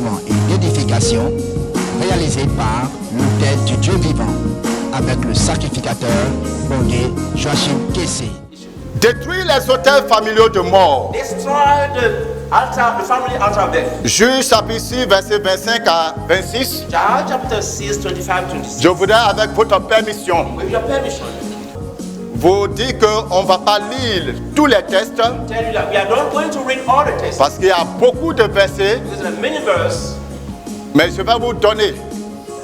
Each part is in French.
d'enseignement et d'édification réalisé par l'autel du Dieu vivant avec le sacrificateur Bongé Joachim Kessé. Détruire les autels familiaux de mort. Destroy the altar, the family altar of death. Juge chapitre 6, verset 25 à 26. John chapter 6, 25-26. Je voudrais, avec votre permission, With your permission, vous dire qu'on ne va pas lire tous les textes tell you that we are not going to read all the texts. parce qu'il y a beaucoup de versets, Because there are many verses. mais je vais vous donner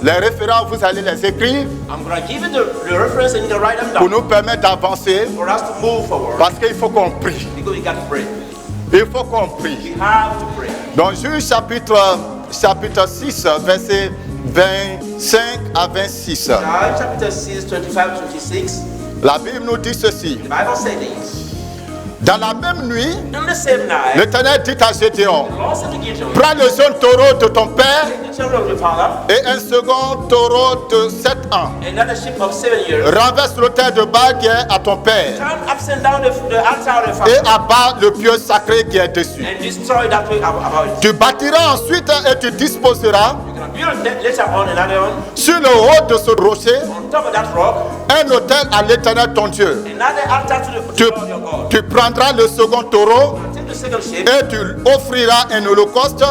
les références, vous allez les écrire I'm going to give you the reference and you can write them pour down nous permettre d'avancer for us to move forward. parce qu'il faut qu'on prie. Because we got to pray. Il faut qu'on prie. We have to pray. Donc Juge chapitre 6, verset 25 à 26. John chapter 6, 25-26. La Bible nous dit ceci. The Bible says this. Dans la même nuit, In the same night, l'Éternel dit à Gédéon, the Lord said to Gideon, prends le jeune taureau de ton père take the children of your father, et un second taureau de 7 ans. another sheep of 7 years, Renverse l'autel de Baal qui est à ton père turn upside down the altar of your et father, abat le pieu sacré qui est dessus. and destroy that way about it. Tu bâtiras ensuite et tu disposeras You're going to build later on another one sur le haut de ce rocher on top of that rock, un autel à l'Éternel ton Dieu. another altar to Tu, the Lord your God. tu prendras le second taureau Take the second sheep, et tu offriras un holocauste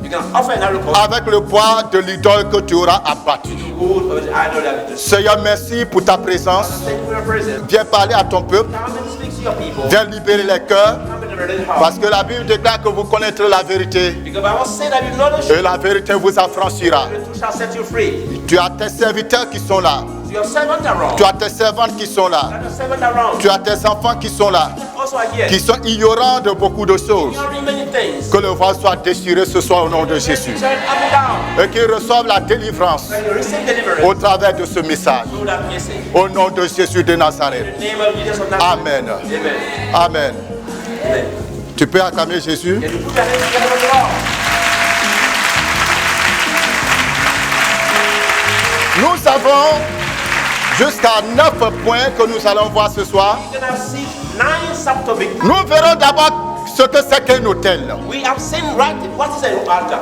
you can offer an altar avec le bois de l'idole que tu auras abattu. wood of the idol that you just. Seigneur, merci pour ta présence. Thank you for your presence. Viens parler à ton peuple. Come and speak to your people. Viens libérer les cœurs. Come and ready heart. Parce que la Bible déclare que vous connaîtrez la vérité. Because I will say that you know the Et truth, la vérité vous affranchira. the truth shall set you free. Tu as tes serviteurs qui sont là. Your servants are wrong. Tu as tes servantes qui sont là. And your servants are wrong. Tu as tes enfants qui sont là. Also are here. Qui sont ignorants de beaucoup de choses. Ignoring many things. Que le voile soit déchiré ce soir au nom de Jésus. Turn up and down. Et qu'ils reçoivent la délivrance When you receive deliverance, au travers de ce message. through that message. Au nom de Jésus de Nazareth. In the name of Jesus of Nazareth. Amen. Amen. Amen. Amen. Tu peux acclamer Jésus. Can you put your hands together for the Lord? Nous avons jusqu'à 9 points que nous allons voir ce soir. We're going to see 9 subtopics. Nous verrons d'abord ce que c'est qu'un autel. We have seen right what is an altar.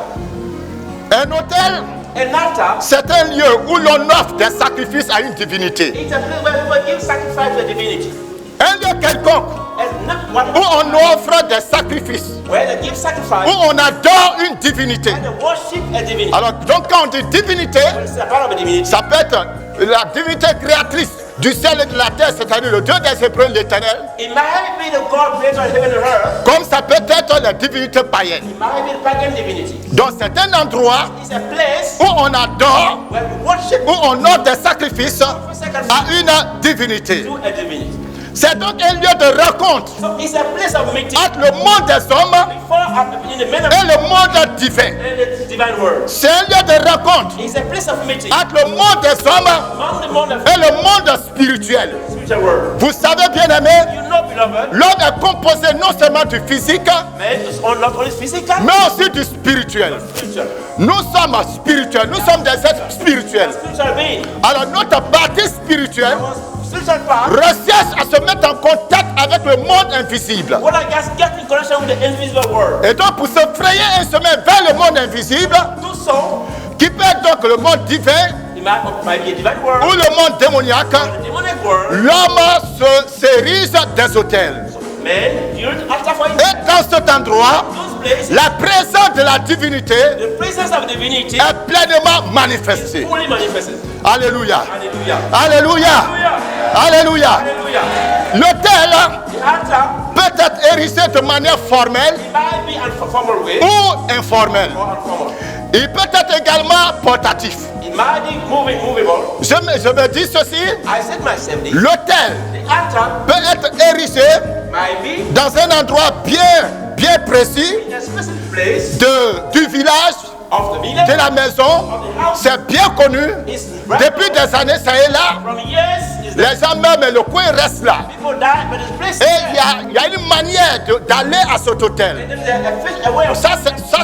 Un autel, An altar c'est un lieu où l'on offre des sacrifices à une divinité. is a place where people give sacrifice to a divinity. Un lieu quelconque And not où one on offre des sacrifices, where they give sacrifice où on adore une divinité. and they worship a divinity. Alors, donc quand on dit divinité, When it's a part of a divinity, ça peut être la divinité créatrice du ciel et de la terre, c'est-à-dire le Dieu des Hébreux, l'Éternel, it might be the God creator of heaven and earth. comme ça peut être la divinité païenne. It might be the pagan divinity. Donc c'est un endroit It's a place où on adore, where we worship où on offre des sacrifices à une divinité. to a divinity. C'est donc un lieu de rencontre So it's a place of meeting entre le monde des hommes before in the men of et le monde divin. and the divine word. C'est un lieu de rencontre It's a place of meeting entre le monde des hommes among the monde of et le monde spirituel. spiritual world. Vous savez bien aimé, You know, beloved, l'homme est composé non seulement du physique, man is not only physical, mais aussi du spirituel. but spiritual. Nous sommes spirituels, nous sommes des êtres spirituels. Spiritual being. Alors notre partie spirituelle Our spiritual part. recherche à se mettre en contact avec le monde invisible. What I just get in connection with the invisible world. Et donc pour se frayer un chemin vers le monde invisible, Do so. qui peut être donc le monde divin It might be a divine ou world, le monde démoniaque, a demonic world. l'homme s'érige des autels. Man, build altar for Et himself. dans cet endroit, Those places, la présence de la divinité the presence of divinity est pleinement is manifestée. fully manifested. Alléluia. Hallelujah. Alléluia. Hallelujah. Alléluia. Hallelujah. L'autel The altar, peut être érigé de manière formelle it might be a formal way ou informelle. or informal. Il peut être également portatif. It might be movable. Je me dis ceci, I said myself this. l'autel The altar peut être érigé might be dans un endroit bien précis in a specific place du village, of the village. de la maison. C'est bien connu. It's Depuis des années, ça est là. from years is Les gens meurent, mais le coin reste là. people die, but it's place. Et il y a une manière d'aller à cet hôtel. And there's a fish away of Ça,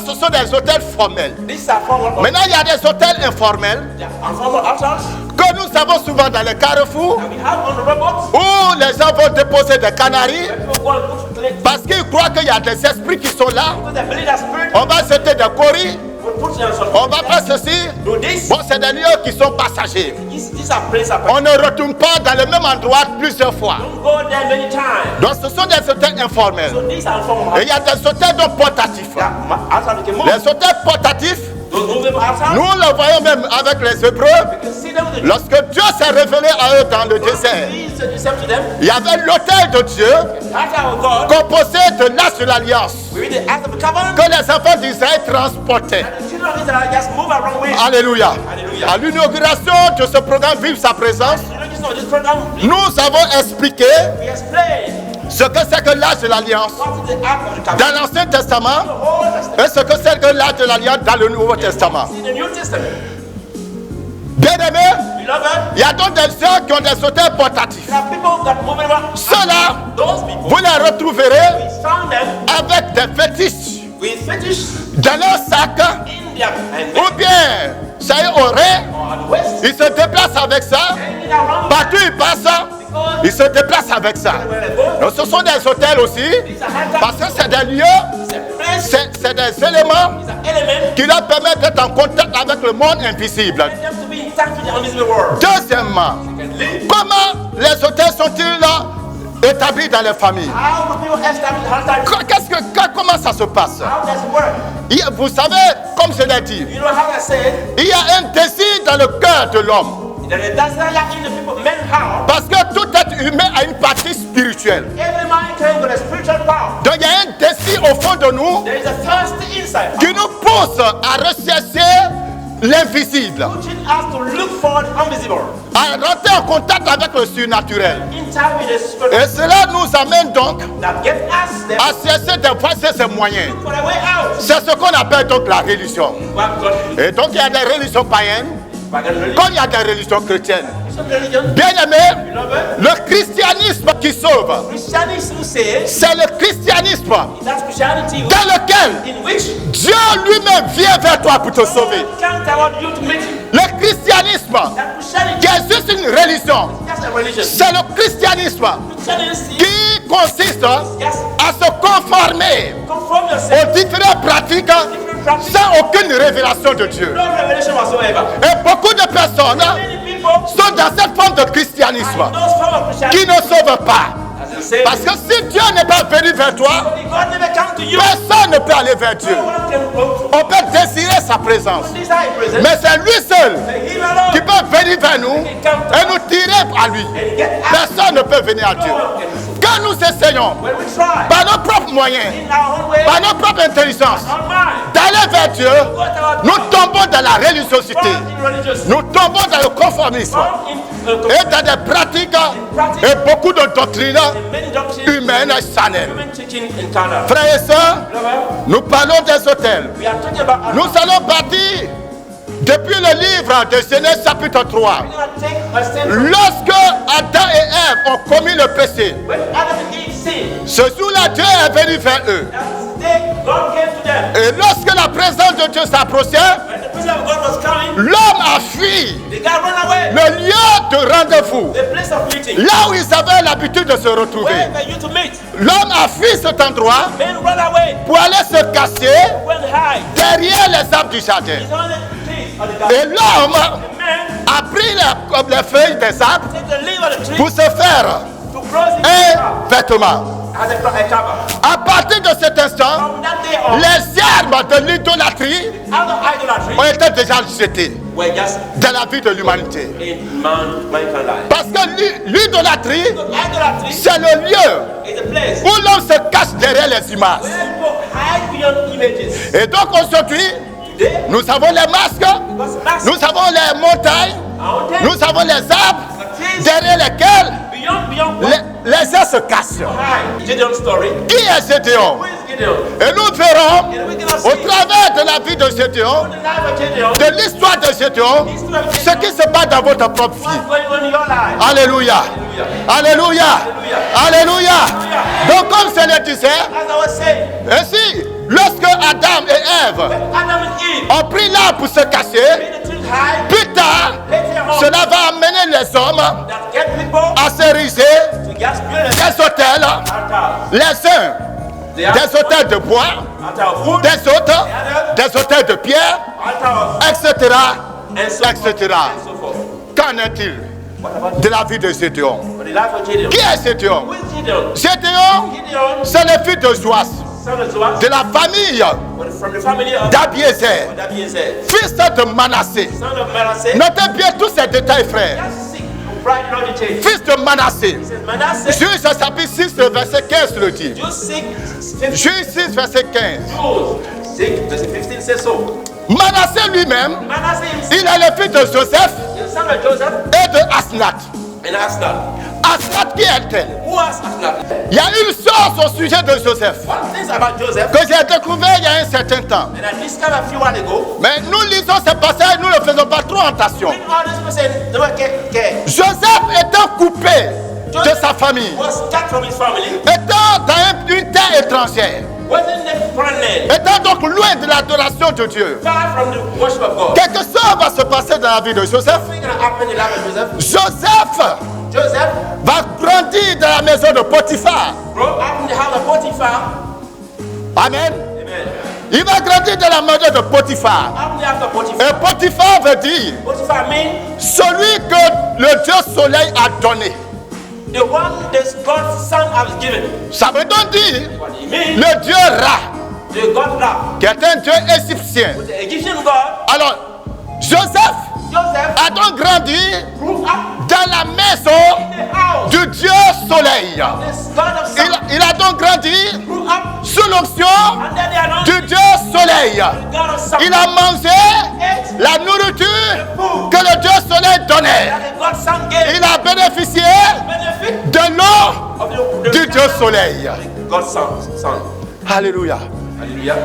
ce sont des hôtels formels. these are formal. Maintenant, il y a des hôtels informels Informal altars que nous avons souvent dans les carrefours that we have on the robots. où les gens vont déposer des canaries People go and put parce qu'ils croient qu'il y a des esprits qui sont là. because they believe that spirit On va jeter des coris will put them some. On va faire ceci. Do this. Bon, c'est des lieux qui sont passagers. These are places. On ne retourne pas dans le même endroit plusieurs fois. Don't go there many times. Donc ce sont des hôtels informels. So these are from. Et il y a des hôtels donc portatifs. Outside they can move. Les hôtels portatifs, Don't move them outside. nous le voyons même avec les Hébreux. You can see them with the. Lorsque Dieu s'est révélé à eux dans le désert, He said himself to them. il y avait l'autel de Dieu After our God, composé de l'arche de l'alliance we read the Acts of the Covenant. que les enfants d'Israël transportaient. And the children of Israel just move around with. Alléluia. Alléluia. À l'inauguration de ce programme Vive sa présence, You know, just know this program. nous avons expliqué We explain ce que c'est que l'arche de l'alliance what is the Ark of the Covenant. dans l'Ancien Testament The Old Testament. et ce que c'est que l'arche de l'alliance dans le Nouveau Testament. In the New Testament. Bien aimé, Beloved, il y a donc des gens qui ont des hôtels portatifs. there are people that move around. Ceux-là, Those people, vous les retrouverez we found them avec des fétiches with fetish dans leur sac in their ou bien ça y est au rein. or at west, Ils se déplacent avec ça. hanging around. Partout ils passent, ils se déplacent avec ça. Where they go, Donc ce sont des hôtels aussi these are high parce que c'est des lieux, It's a place, c'est des éléments it's an element. qui leur permettent d'être en contact avec le monde invisible. Get them to be in touch with the invisible world. Deuxièmement, Secondly, comment les hôtels sont-ils là établis dans les familles? how do people establish Comment ça se passe? how does it work? Vous savez, comme je l'ai dit, You know how I said il y a un désir dans le cœur de l'homme. there is desire in the people, men how Parce que tout être humain a une partie spirituelle. every mankind got a spiritual power. Donc il y a un désir au fond de nous There is a thirst inside, qui nous pousse à rechercher l'invisible, pushing us to look for the invisible, à rentrer en contact avec le surnaturel. in touch with the spirit. Et cela nous amène donc That get us there. à chercher des voies et ses moyens. Look for a way out. C'est ce qu'on appelle donc la religion. What God Et donc il y a des religions païennes pagan religion, comme il y a des religions chrétiennes. Christian religion, Bien aimé, beloved, le christianisme qui sauve, Christianity says c'est le christianisme that's Christianity dans lequel in which Dieu lui-même vient vers toi pour te sauver. God comes toward you to meet you. Le christianisme That Christianity qui est juste une religion, that's a religion. c'est le christianisme Christianity, qui consiste yes, à se conformer conform yourself aux différentes pratiques to different practices. sans aucune révélation de Dieu. No revelation whatsoever. Et beaucoup de personnes Many people sont dans cette forme de christianisme are those form of Christianity. qui ne sauvent pas. As I say, Parce que si Dieu n'est pas venu vers toi, if God never come to you, personne ne peut aller vers Dieu. no one can go On peut désirer sa présence, to this high presence. mais c'est lui seul Him alone qui peut venir vers nous et nous tirer à lui. and get out. Personne ne peut venir à Dieu. No one can. Quand nous essayons, When we try par nos propres moyens, in our own way, par nos propres intelligences, our mind, d'aller vers Dieu, go to our nous tombons dans la religiosité. found in religious, Nous tombons dans le conformisme found in et dans des pratiques et beaucoup de doctrines many doctrines, humaines et charnelles. human teaching in Canada. Frères et sœurs, Beloved, nous parlons des hôtels. we are talking about Nous allons partir depuis le livre de Genèse chapitre 3. we're going to take a stand from Lorsque Adam et Ève ont commis le péché, when Adam and Eve sinned. ce jour-là, Dieu est venu vers eux. That day, God came to them. Et lorsque la présence de Dieu s'approchait, When the presence of God was coming, l'homme a fui the guy ran away. le lieu de rendez-vous, The place of meeting. là où ils avaient l'habitude de se retrouver. Where were you to meet? L'homme a fui cet endroit Men ran away. pour aller se cacher Went hide. derrière les arbres du jardin. It's only the trees of the Et garden. l'homme The man a pris les feuilles des arbres take the leaf of the tree pour se faire to close it un vêtement. as a cover. À partir de cet instant, From that day on, les armes de l'idolâtrie out of idolatry ont été déjà jetées were just dans la vie de l'humanité. in mankind life. Parce que l'idolâtrie, So idolatry c'est le lieu is a place où l'homme se cache derrière les images. where people hide beyond images. Et donc aujourd'hui, Today, nous avons les masques, because mass nous avons les montagnes, mountains, nous avons les arbres the trees, derrière lesquels beyond what les uns se cachent. hide. Gideon's story. Qui est Gédéon? Who is Gideon? Et nous verrons And we're gonna au see travers de la vie de Gédéon, the life of Gideon, de l'histoire de Gédéon, ce qui se passe dans votre propre vie. what's going on in your life. Alléluia. Alléluia. Alléluia. Donc comme je le disais, As I was saying, ainsi, lorsque Adam et Ève when Adam and Eve ont pris l'arbre pour se cacher, made the tree hide, plus tard, later on, cela va amener les hommes that get people à s'ériger to just build des hôtels, a altar. les uns des autels de bois, des autels de pierre, etc. etc. Qu'en est-il de la vie de Gédéon? Qui est Gédéon? Gédéon, c'est le fils de Joas, de la famille d'Abiézer, fils de Manassé. Notez bien tous ces détails, frères. Fils de Manassé. Juge chapitre 6, verset 15 le dit. Juge 6, verset 15. Manassé lui-même, il est le fils de Joseph et de Asnath. Asnath, qui est-elle? Il y a une chose au sujet de Joseph que j'ai découvert il y a un certain temps. Mais nous lisons ce passage, nous ne faisons pas trop attention. Joseph étant coupé de sa famille, étant dans une terre étrangère, étant donc loin de l'adoration de Dieu, quelque chose va se passer dans la vie de Joseph. Joseph va grandir dans la maison de Potiphar. Amen. Il va grandir dans la maison de Potiphar. Et Potiphar veut dire celui que le Dieu soleil a donné. The one that God's son has given. Ça veut donc dire le Dieu Ra, The God Ra, qui est un Dieu égyptien. the Egyptian God. Alors, Joseph a donc grandi Grew up dans la maison in the house. du Dieu soleil. This God of sun. Il a donc grandi Grew up sous l'onction under the anointing. du Dieu soleil. God of sun. Il a mangé la nourriture que le Dieu soleil donnait. That the God son gave. Il a bénéficié Benefit de l'eau of the du Dieu soleil. God's son. Alléluia. Hallelujah.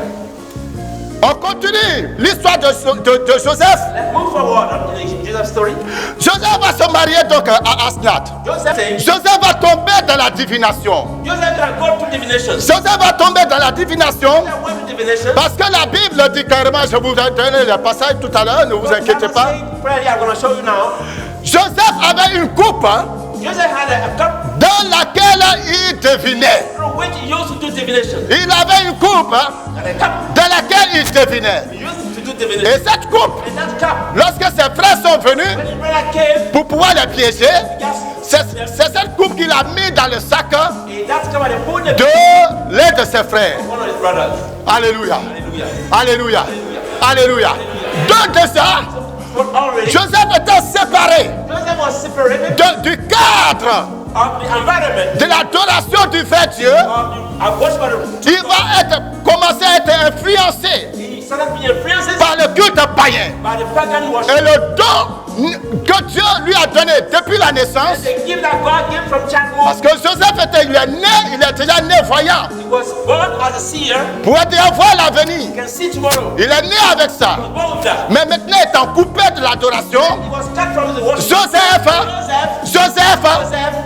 On continue l'histoire de Joseph. Let's move forward in Jesus' story. Joseph va se marier donc à Asnath. Joseph va tomber dans la divination. Joseph can go to divination. Joseph va tomber dans la divination Joseph went to divination. parce que la Bible dit carrément, je vous ai donné le passage tout à l'heure, ne vous inquiétez pas. I'm going to show you now. Joseph avait une coupe Joseph had a cup dans laquelle il devinait. through which he used to do divination. Il avait une coupe And a cup dans laquelle il devinait. he used to do Et divination. cette coupe, And that cup, lorsque ses frères sont venus when his brother came, pour pouvoir les piéger, just c'est cette coupe qu'il a mis dans le sac in that cup and he put the de l'un de ses frères. one of his brothers. Alléluia. Hallelujah. Alléluia. Alléluia. Donc de ça, But already, Joseph étant séparé Joseph was separated du cadre of the environment de l'adoration du vrai Dieu, of worship. il va commencer à être influencé He started being influenced par le culte païen. by the pagan worship. Et le don que Dieu lui a donné depuis la naissance, The gift that God gave from parce childhood. que Joseph il est déjà né voyant, He was born as a seer. pour déjà voir l'avenir. He can see tomorrow. Il est né avec ça. He was born with that. Mais maintenant étant coupé de l'adoration, He was cut from the worship. Joseph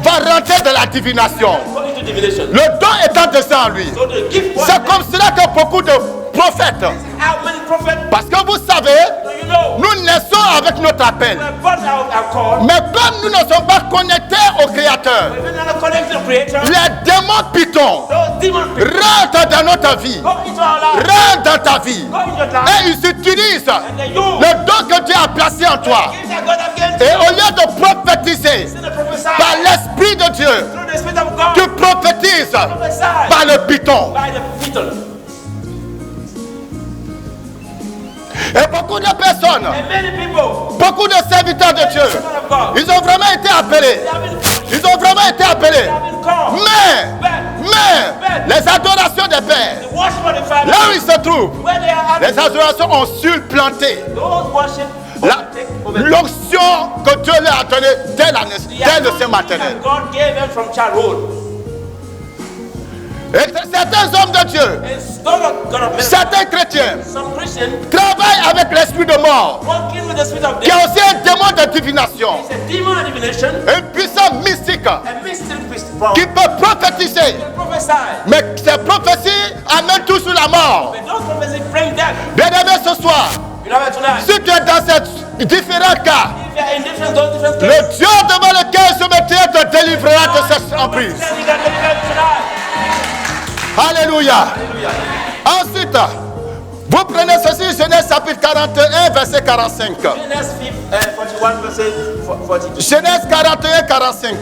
va rentrer dans la divination. Go into divination. Le don étant de ça en lui. So the gift was C'est comme cela que beaucoup de prophètes, how many prophets parce que vous savez, do you know? nous naissons avec notre appel. We are born out and called. Mais comme nous ne sommes pas connectés au Créateur, We're not connected to the Creator. les démons pitons Those demons rentrent dans notre vie, go into our lives. rentrent dans ta vie, Go into your life. et ils utilisent And then you, le don que Dieu a placé en toi. gift that God has given to Et you, au lieu de prophétiser instead of prophesy par l'Esprit de Dieu, through the Spirit of God, tu prophétises prophesy par le python. by the beetle. Et beaucoup de personnes, And many people, beaucoup de serviteurs de Dieu, children of God, ils ont vraiment été appelés. they have been, Ils ont vraiment été appelés. they have been called. Mais, les adorations des pères, The worship of the Father, là où ils se trouvent, where they are les adorations ont supplanté those worship l'onction que Dieu leur a donnée dès le sein maternel. God gave them from childhood. Et certains hommes de Dieu, And God of certains chrétiens, some Christians travaillent avec l'esprit de mort, walking with the spirit of qui est death. aussi un démon de divination, It's a demon of divination, une puissance mystique a mystery from qui peut prophétiser. prophesy. Mais ces prophéties amènent toujours la mort. But those prophecies bring death. Bien-aimé, ce soir, You know it tonight. si tu es dans ces différents cas, If you are in those different le cases, Dieu devant lequel je me tiens te délivrera de cette emprise. you can deliver tonight. Alléluia. Alléluia. Ensuite, vous prenez ceci, Genèse chapitre 41, verset 45. Genesis 41, verset 42. Genèse 41, 45.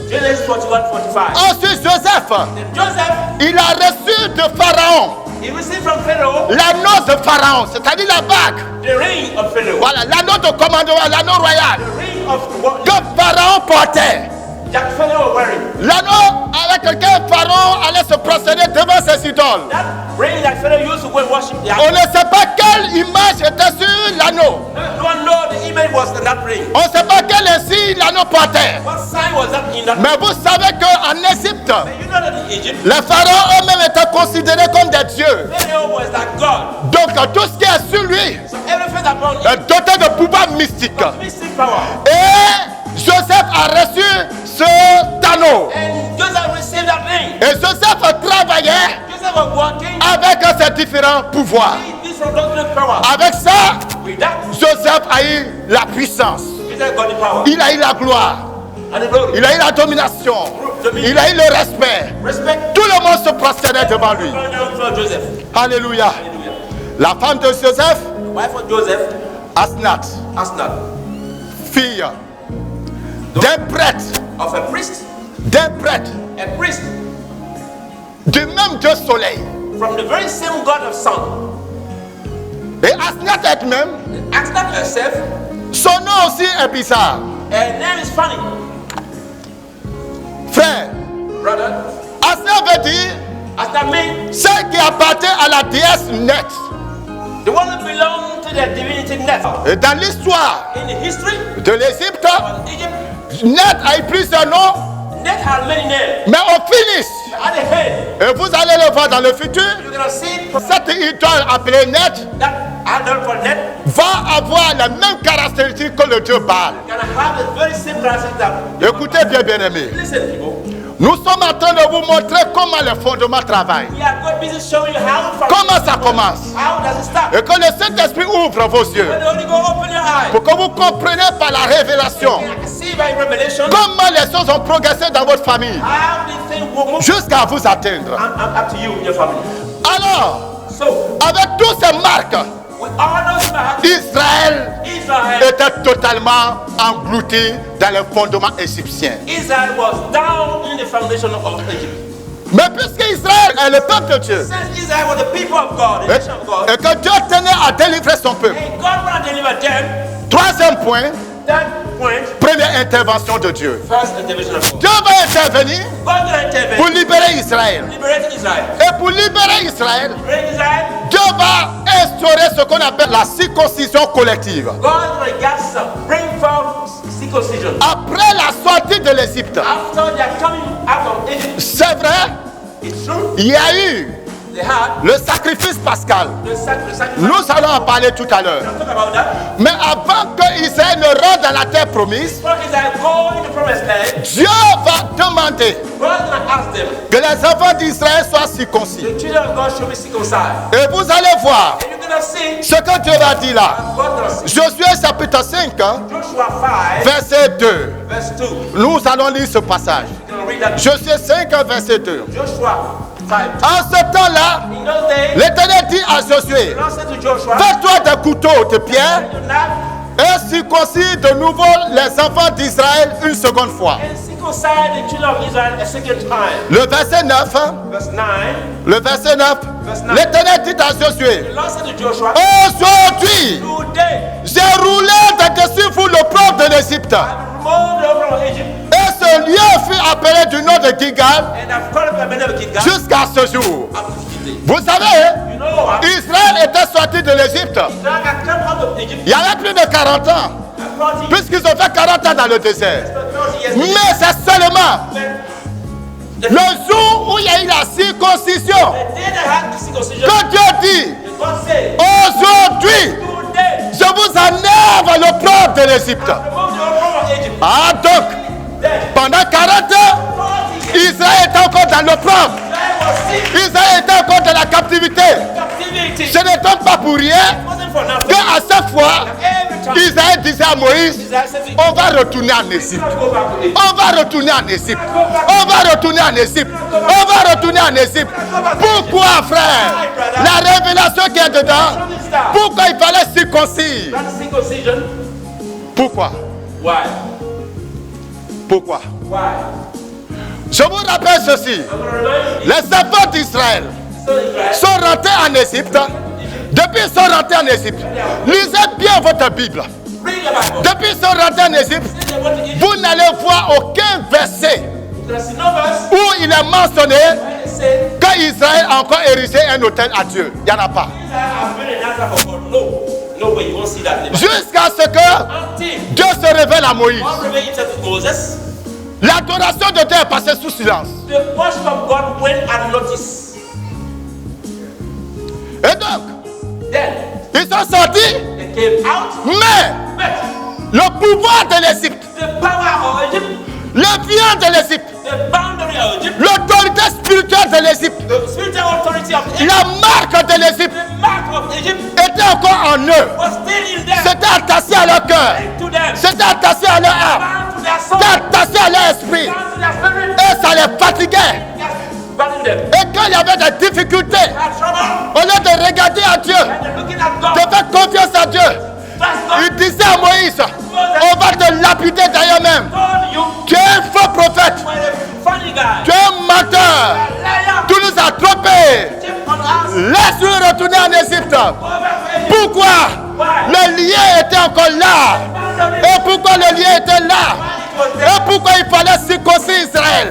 Genesis 41, 45. Ensuite, Joseph, Then Joseph, il a reçu de Pharaon he received from Pharaoh l'anneau de Pharaon, c'est-à-dire la bague. the ring of Pharaoh. Voilà, l'anneau de commandement, l'anneau royal The ring of what que Pharaon portait. that Pharaoh was wearing. L'anneau avec lequel Pharaon allait se prosterner devant ses idoles. That ring that Pharaoh used to go and worship the On ne sait pas quelle image était sur l'anneau. No one know the image was in that ring. On ne sait pas quel insigne l'anneau portait. What sign was that in that ring? Mais vous savez qu'en Égypte, You know that in Egypt, les pharaons eux-mêmes étaient considérés comme des dieux. Pharaoh was like God. Donc tout ce qui est sur lui So everything upon him est doté de pouvoir mystique. was mystic power. Et Joseph a reçu ce anneau. And Joseph received that ring. Et Joseph travaillait Joseph was working avec ses différents pouvoirs. in this from power. Avec ça, With that, Joseph a eu la puissance. Joseph got the power Il a eu la gloire. and the glory. Il a eu la domination. Il a eu le respect. Respect. Tout le monde se prosternait devant lui. Bow down for Joseph. Alléluia. Hallelujah. La femme de Joseph, The wife of Joseph, Asnath, Asnath, fille d'un prêtre, of a priest, du même Dieu soleil. from the very same God of sun. Et Asnath elle-même, Asnath herself, son nom aussi est bizarre. her name is funny. Frère, Brother, Asnath veut dire Asnath means celle qui appartient à la déesse Net. the one that belongs to the divinity Net. Et dans l'histoire In the history de l'Égypte, of Egypt, Net a eu plusieurs noms, Net had many names. mais au finish, At the head, et vous allez le voir dans le futur, you're gonna see cette idole appelée Net that idol for Net va avoir les mêmes caractéristiques que le Dieu Baal. gonna have the very same characteristics that. Écoutez bien, bien-aimés. Listen, people. Nous sommes en train de vous montrer comment les fondements travaillent. We are going busy showing you how. Comment ça commence. How does it start? Et que le Saint-Esprit ouvre vos yeux When the Holy Ghost open your eyes, pour que vous compreniez par la révélation you can see by revelation comment les choses ont progressé dans votre famille how the thing will move. jusqu'à vous atteindre. I'm up to you and your family. Alors, So, avec tous ces marques, with all those marks, Israël Israel était totalement englouti dans les fondements égyptiens. was down in the foundation of Egypt. Mais puisque Israël est le peuple de Dieu Since Israel was the people of God, the et, nation of God, et que Dieu tenait à délivrer son peuple. and God want to deliver them, Troisième point, that point, première intervention de Dieu. first intervention of God. Dieu va intervenir God will intervene, pour libérer Israël. liberate Israel. Et pour libérer Israël, Liberate Israel, Dieu va instaurer ce qu'on appelle la circoncision collective. God regards bring forth circumcision. Après la sortie de l'Égypte, After they are coming out of Egypt, c'est vrai, it's true, il y a eu they had le sacrifice pascal. the sacrifice. Nous allons en parler tout à l'heure. Talk about that. Mais avant que Israël ne rentre dans la terre promise, Before Israel go in the promised land, Dieu va demander God is going to ask them, que les enfants d'Israël soient circoncis. the children of God should be circumcised. Et vous allez voir And you're going to see, ce que Dieu va dire là. God going to see. Josué chapitre 5, Joshua 5, verset 2. verse 2. Nous allons lire ce passage. You're going to read that. Josué 5, verset 2. Joshua 5. En ce temps-là, In those days, l'Éternel dit à Josué, the Lord said to Joshua, fais-toi des couteaux de pierre "Take your knife et circoncis de nouveau les enfants d'Israël une seconde fois. and circumcise the children of Israel a second time." Le verset 9, Verse 9. le verset 9, l'Éternel dit à Josué, The Lord said to Joshua, aujourd'hui, "Today, j'ai roulé de-dessus vous l'opprobre de l'Égypte. I removed the from Egypt, Et ce lieu fut appelé du nom de Gilgal and I've called it by the name of Gilgal jusqu'à ce jour. up to today." Vous savez, You know what? Israël était sorti de l'Égypte Israel had come out of Egypt il y avait plus de 40 ans, 40 years, puisqu'ils ont fait 40 ans dans le désert. 30 years Mais c'est seulement the le jour où il y a eu la circoncision day they had the circumcision, que Dieu dit, God said, aujourd'hui, "Today, je vous enlève l'opprobre de l'Égypte. remove the from Egypt." Ah donc, Then, pendant 40 ans, 40 years, Israël était encore dans l'opprobre. Israel was sick, Israël était encore dans la captivité. captivity. Ce n'est donc pas pour rien It wasn't qu'à chaque fois, Israël disait à Moïse, on va retourner en Égypte. On va retourner en Égypte. On va retourner en Égypte. On va retourner en Égypte. Pourquoi, frère? La révélation qui est dedans. Pourquoi il fallait circoncire? Pourquoi? Pourquoi? Je vous rappelle ceci. Les enfants d'Israël sont rentrés en Égypte. Depuis qu'ils sont rentrés en Égypte, lisez bien votre Bible. Depuis qu'ils sont rentrés en Égypte, vous n'allez voir aucun verset où il est mentionné qu'Israël a encore érigé un autel à Dieu. Il n'y en a pas. Jusqu'à ce que Dieu se révèle à Moïse. L'adoration de Dieu est passée sous silence. Et donc, ils sont sortis, mais le pouvoir de l'Égypte, le viande de l'Égypte, l'autorité spirituelle de l'Égypte, la marque de l'Égypte était encore en eux. C'était attaché à leur cœur, c'était attaché à leur âme, c'était attaché à leur esprit, et ça les fatiguait. Et quand il y avait des difficultés, au lieu de regarder à Dieu, de faire confiance à Dieu, il disait à Moïse, on va te lapider d'ailleurs même. Tu es un faux prophète. Tu es un menteur. Tu nous as trompés. Laisse-nous retourner en Égypte. Pourquoi? Le lien était encore là. Et pourquoi le lien était là? Et pourquoi il fallait circoncire Israël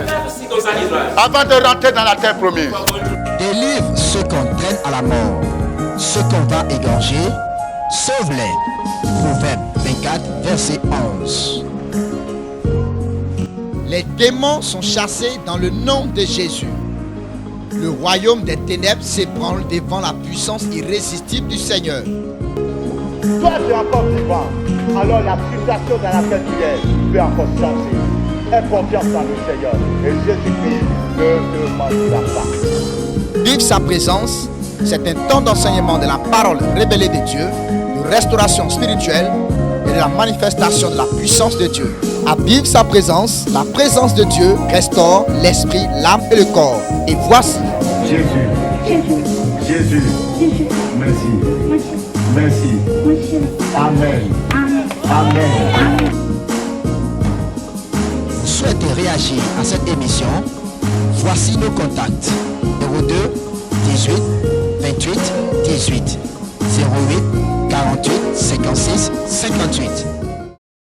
avant de rentrer dans la terre promise? Délivre ceux qu'on traîne à la mort, ceux qu'on va égorger, sauve-les. Proverbe 24, verset 11. Les démons sont chassés dans le nom de Jésus. Le royaume des ténèbres s'ébranle devant la puissance irrésistible du Seigneur. Toi, tu es encore vivant. Alors la situation dans laquelle tu es peut encore changer. Aie confiance dans le Seigneur. Et Jésus-Christ ne te mentira pas. Vivre sa présence, c'est un temps d'enseignement de la parole révélée de Dieu, de restauration spirituelle et de la manifestation de la puissance de Dieu. À vivre sa présence, la présence de Dieu restaure l'esprit, l'âme et le corps. Et voici Jésus. Jésus. Merci. Merci. Amen. Amen. Vous souhaitez réagir à cette émission? Voici nos contacts. 02 18 28 18 08 48 56 58.